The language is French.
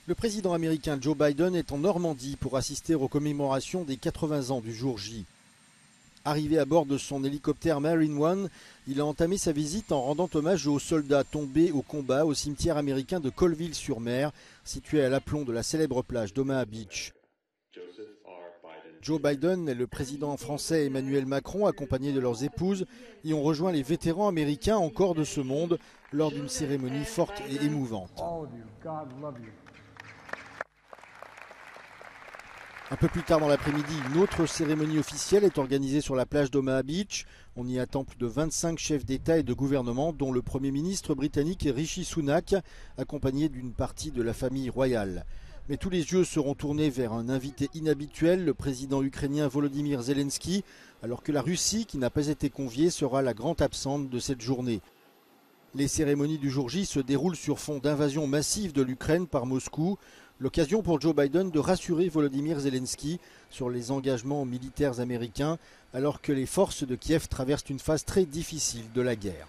Le président américain Joe Biden est en Normandie pour assister aux commémorations des 80 ans du jour J. Arrivé à bord de son hélicoptère Marine One, il a entamé sa visite en rendant hommage aux soldats tombés au combat au cimetière américain de Colville-sur-Mer, situé à l'aplomb de la célèbre plage d'Omaha Beach. Joe Biden et le président français Emmanuel Macron, accompagnés de leurs épouses, y ont rejoint les vétérans américains encore de ce monde lors d'une cérémonie forte et émouvante. Un peu plus tard dans l'après-midi, une autre cérémonie officielle est organisée sur la plage d'Omaha Beach. On y attend plus de 25 chefs d'État et de gouvernement, dont le Premier ministre britannique Rishi Sunak, accompagné d'une partie de la famille royale. Mais tous les yeux seront tournés vers un invité inhabituel, le président ukrainien Volodymyr Zelensky, alors que la Russie, qui n'a pas été conviée, sera la grande absente de cette journée. Les cérémonies du jour J se déroulent sur fond d'invasion massive de l'Ukraine par Moscou. L'occasion pour Joe Biden de rassurer Volodymyr Zelensky sur les engagements militaires américains alors que les forces de Kiev traversent une phase très difficile de la guerre.